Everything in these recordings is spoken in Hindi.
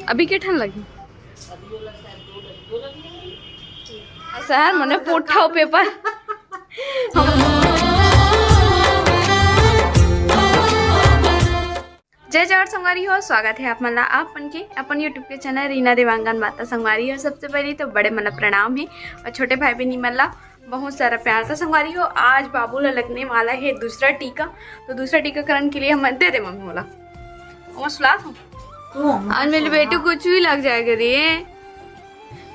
अभी के ठन लगी सर मने पुठाओ पेपर जय जवाहर संगवारी हो। स्वागत है आप मला अपन के अपन यूट्यूब के चैनल रीना देवांगन माता संगवारी हो। सबसे पहले तो बड़े मन प्रणाम है और छोटे भाई बहनी मला बहुत सारा प्यार था संगवारी हो। आज बाबू ला लगने वाला है दूसरा टीका, तो दूसरा टीकाकरण के लिए हम दे दे मम्मी बोला सुला तू आज मेरे बेटे कुछ भी लग जाएगा रे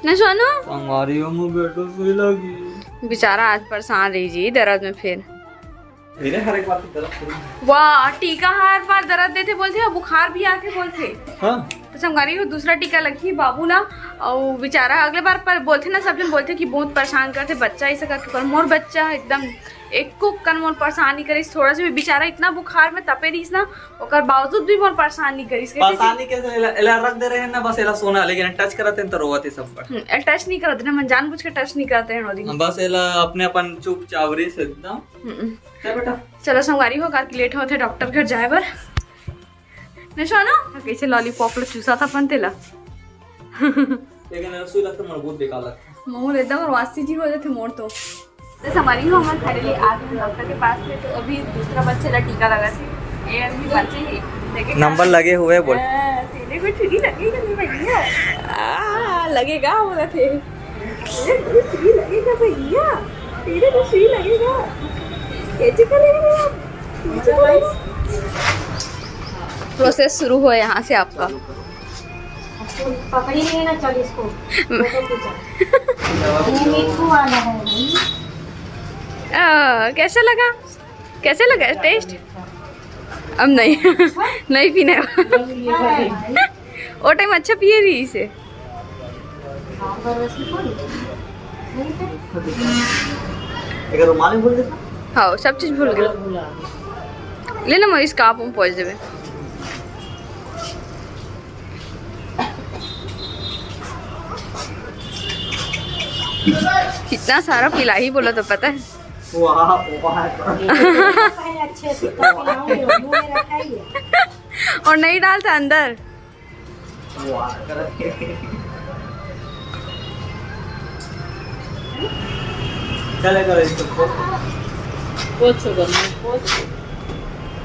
न सोनू संगवारी हो मुझे बेटो सुई लगी बेचारा आज परेशान रही जी दर्द में फिर मेरे हर एक बात दर्द वाह टीका हर बार दर्द देते बोलते और बुखार भी आके बोलते। हाँ तो संगवारी को दूसरा टीका लगी बाबू ना और बेचारा अगले बार पर बोलते ना सब जन बोलते कि बहुत परेशान करते बच्चा ऐसा करके पर मोर बच्चा एकदम एक को कन मोर परेशान नहीं करीस थोड़ा सा भी बेचारा इतना बुखार में तपे रहीस ना ओकर बावजूद भी मोर परेशान नहीं करीस परेशान नहीं कैसे एला रख दे रहे हैं ना बस एला सोना लेकिन टच करते हैं तो रोते सब पर टच नहीं करते ना मन जानबूझ के टच नहीं करते हैं रोदी बस एला अपने अपन चुपचाप रही से एकदम चल बेटा चलो संगवारी हो कार की लेट होते डॉक्टर घर जाए बर नशा ना कैसे लॉलीपॉप ला चूसा था अपन तेला लेकिन सुई लगता मोर बहुत बेकार लगता मोर एकदम और वासी जी हो जाते मोर तो हमारी हो हमारे घर लिए आज हम डॉक्टर के पास थे तो अभी दूसरा बच्चे ला टीका लगा थे ये अभी बच्चे ही देखे नंबर लगे हुए बोल तेरे को छुरी लगेगा नहीं भैया लगेगा बोला थे तेरे को छुरी लगेगा भैया तेरे को छुरी लगेगा कैसे करेगा प्रोसेस शुरू हो यहाँ से आपका पकड़ी नहीं ना चल इसको कैसा लगा टेस्ट अब नहीं नहीं पीने वो टाइम अच्छा पिए रही इसे हाँ सब चीज भूल गए ले ना इसका आप पहुँच देवे कितना सारा पिला ही बोला तो पता है और नहीं डालता अंदर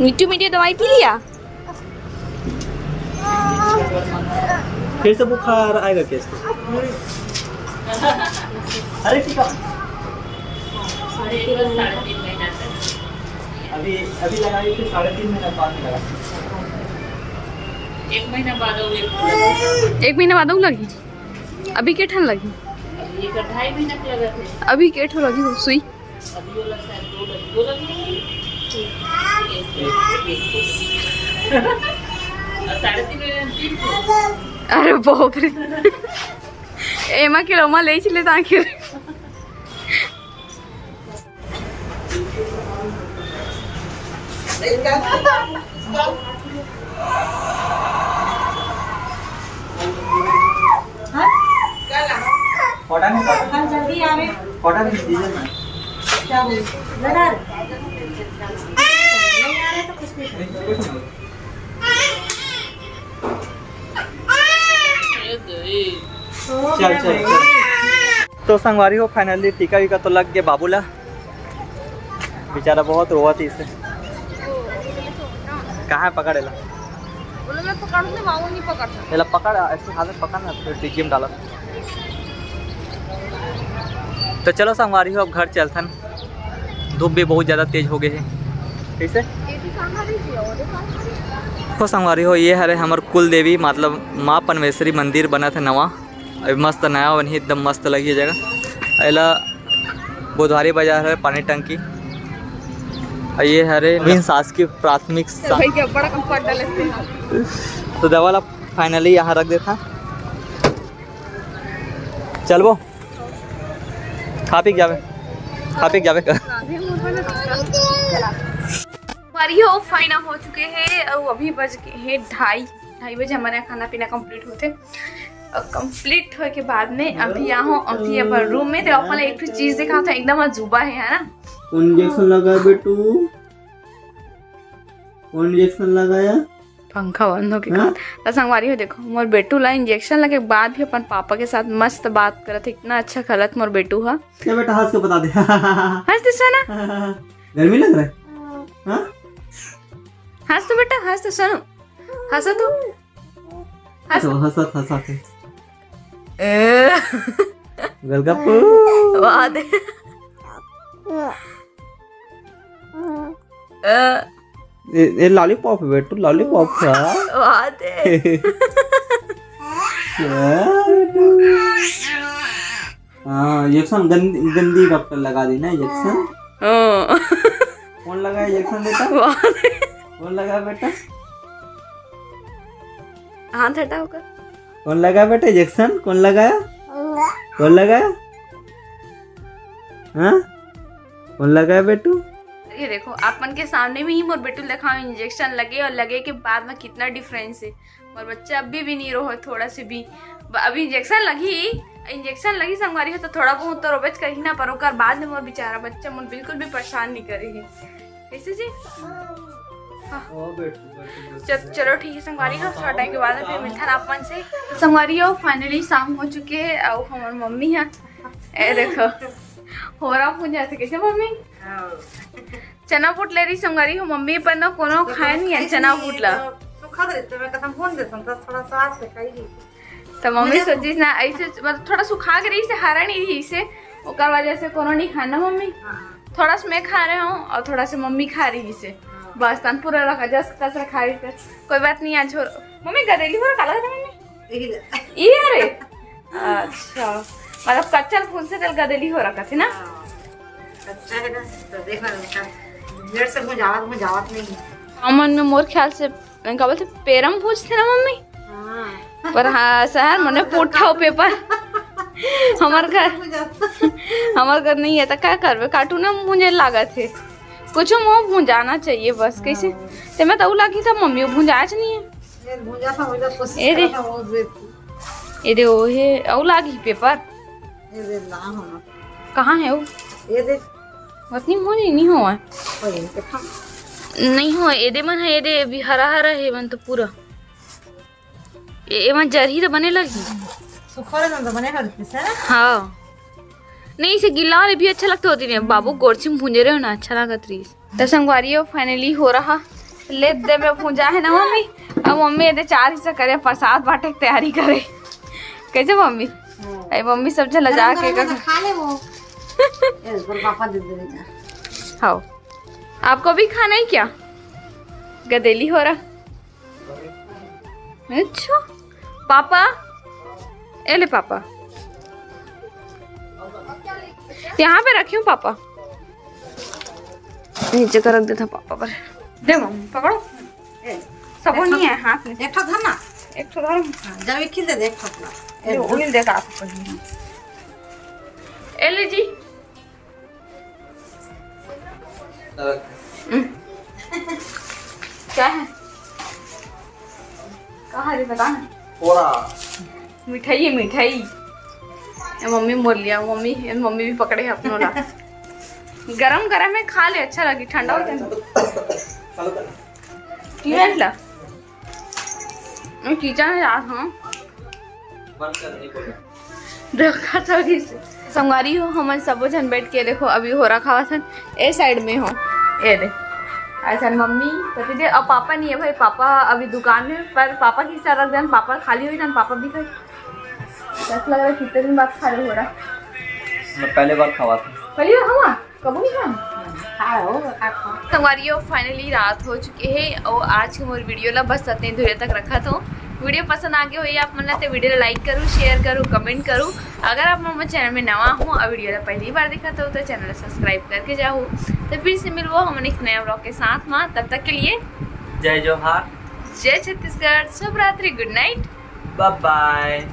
मिट्टी मिट्टी दवाई पी लिया फिर से बुखार आएगा कैसे अरे ठीक है अभी अभी लगाई फिर 3.5 महीना बाद में लगा 1 महीना बाद एक महीना बाद लगी अभी के ठन लगी ये 2.5 महीना के लगा थे अभी के ठो लगी सुई अभी वाला शायद 2 लगी 3.5 महीना अरे बाप रे एमा के रोमा ले चले ताकि जल्दी आवे दीजिए ना क्या बोल लड़ा नहीं आ रहे तो कुछ नहीं चल तो संगवारी हो फाइनली टीका वीका तो लग गया बाबूला बेचारा बहुत रोआ थी इसे कहाँ पकड़ेला एला पकड़ ऐसे हालत पकड़ ना फिर टिक्की में डाला तो चलो संगवारी हो अब घर चलथन धूप भी बहुत ज़्यादा तेज हो गए है कैसे तो संगवारी हो ये हरे हमार कुल देवी मतलब माँ पनवेश्वरी मंदिर बना था नवा अभी मस्त नया बनी एकदम मस्त लगी जगह एला बुधवारी बाजार है पानी टंकी ये हरे मीन शासकीय प्राथमिक तो दवा ला फाइनली यहाँ रख देता चलबो खा पी जावे हमारी हो फाइनल हो चुके हैं और अभी बज गए हैं 2:30 बजे हमारे यहाँ खाना पीना कंप्लीट होते कंप्लीट हो के बाद में अभी यहाँ अभी अपन रूम में तो अपन एक चीज देखा था एकदम अजूबा है ना इंजेक्शन लगा बेटू इंजेक्शन लगाया पंखा बंद हो के तो संगवारी हो देखो मोर बेटू ला इंजेक्शन लगे बाद भी अपन पापा के साथ मस्त बात करत, इतना अच्छा खलत मोर बेटू हा। क्या बेटा हंस के बता दे। हंस दे सोना, गर्मी लग रहा है? हाँ? हंस तो बेटा, हंस तो सोनू, हंसो तो, हंस। हंसा के गलगप्पू वाह दे। ये लॉलीपॉप है बेटू, लॉलीपॉप खा। वाह दे। हाँ इंजेक्शन गंदी डॉक्टर लगा दी ना इंजेक्शन। कौन लगा इंजेक्शन बेटा? कौन लगा बेटा? हाथ हटा होकर। कौन लगा बेटा इंजेक्शन? कौन लगाया? कौन लगाया? हाँ कौन लगाया बेटू? ये देखो अपन के सामने में ही मोर बेटू लखा इंजेक्शन लगे और लगे के बाद में कितना डिफरेंस है। और बच्चा अभी भी नहीं रो थोड़ा से भी, अभी इंजेक्शन लगी संगवारी हो तो थोड़ा बहुत तो रोबेच कहीं ना पर ओकर बाद में मोर बेचारा बच्चा मोर बिल्कुल भी परेशान नहीं करेगी। कैसे जी? चलो ठीक है संगवारी हो, थोड़ा टाइम के बाद फिर मिलता है अपन से। संगवारी हो फाइनली शाम हो चुके है और हमार मम्मी है ए देखो हो रहा पूजा से। कैसे मम्मी? चना फूट ले रही संगवारी हो मम्मी, पर ना कोनो खाए नहीं है चना फूट ला तो मम्मी सोची ना ऐसे मतलब थोड़ा सुखा के रही से हरा नहीं रही से ओकर वजह से कोनो नहीं खाना मम्मी। थोड़ा सा मैं खा रहे हूँ और थोड़ा सा मम्मी खा रही से, बस तन पूरा रखा जस तस खा रही थे। कोई बात नहीं आज मम्मी गदेली हो काला था मम्मी ये अरे अच्छा मतलब कच्चा फूल से तेल गदेली हो रखा थी ना। अच्छा है ना तो देखना देर से मुझावत नहीं है। अमन में मोर ख्याल से क्या बोलते पेरम पूछते ना मम्मी। हाँ। पर हाँ सर मैंने पूछा पेपर हमार घर नहीं है तो क्या करवे काटू ना मुझे लागत है कुछ मुँह भूंजाना चाहिए बस। कैसे ते मैं तो लगी था मम्मी भूंजाच नहीं है। ये दे ओ है औ लागी पेपर कहाँ है वो? ये देख उतनी मुझे नहीं हुआ नहीं हुआ ये दे मन है ये दे भी हरा हरा है मन तो पूरा ये मन जरी तो बने लगी सुखा तो बने लगती है। हाँ नहीं इसे गिला वाले भी अच्छा लगता होती नहीं बाबू गोरची में भूंजे रहे हो ना अच्छा लगत रही। तो संगवारी फाइनली हो रहा ले दे में भूंजा है ना मम्मी। अब मम्मी ये 4 हिस्सा करे प्रसाद बांटे की तैयारी करे। कैसे मम्मी? अरे मम्मी सब चला जा के खा ले वो पापा दे देगा। हाँ आपको भी खाना है क्या? गदेली हो रहा। अच्छा पापा ए ले पापा यहाँ पे रखी हूँ पापा नीचे का रख देता पापा पर। दे मम्मी पकड़ो सब नहीं है हाथ में एक था ना एक तो धरो जब खिल दे देख अपना ओइल देख आप पहले ए ले जी क्या है कहाँ रे बता मिठाई है मिठाई मम्मी बोल लिया मम्मी भी पकड़े है अपनों ला गरम गरम है खा ले अच्छा लगी ठंडा हो जाए किचन में यार। हाँ देखा था संगवारी हो हम सब जन बैठ के देखो अभी हो रखा हुआ था ए साइड में हो ए दे ऐसा मम्मी कहती दे अब पापा नहीं है भाई पापा अभी दुकान में पर पापा की हिस्सा रख दें पापा खाली हुई ना पापा भी खाई ऐसा लग रहा है कितने दिन बाद खाली हो रहा। मैं पहले बार खावा था पहली बार हवा कब नहीं खाया संगवारी फाइनली रात हो चुकी है और आज की मोर वीडियो ला बस इतने दूर तक रखा था। वीडियो पसंद आ गया हो आप मन तो वीडियो लाइक करूँ शेयर करूँ कमेंट करूँ। अगर आप मम्मा चैनल में नवा हो और वीडियो ला पहली बार देखा तो चैनल सब्सक्राइब करके जाओ। तो फिर से मिलवो हम एक नया ब्लॉग के साथ में तब तक के लिए जय जोहार जय छत्तीसगढ़ शुभ रात्रि गुड नाइट बाय बाय।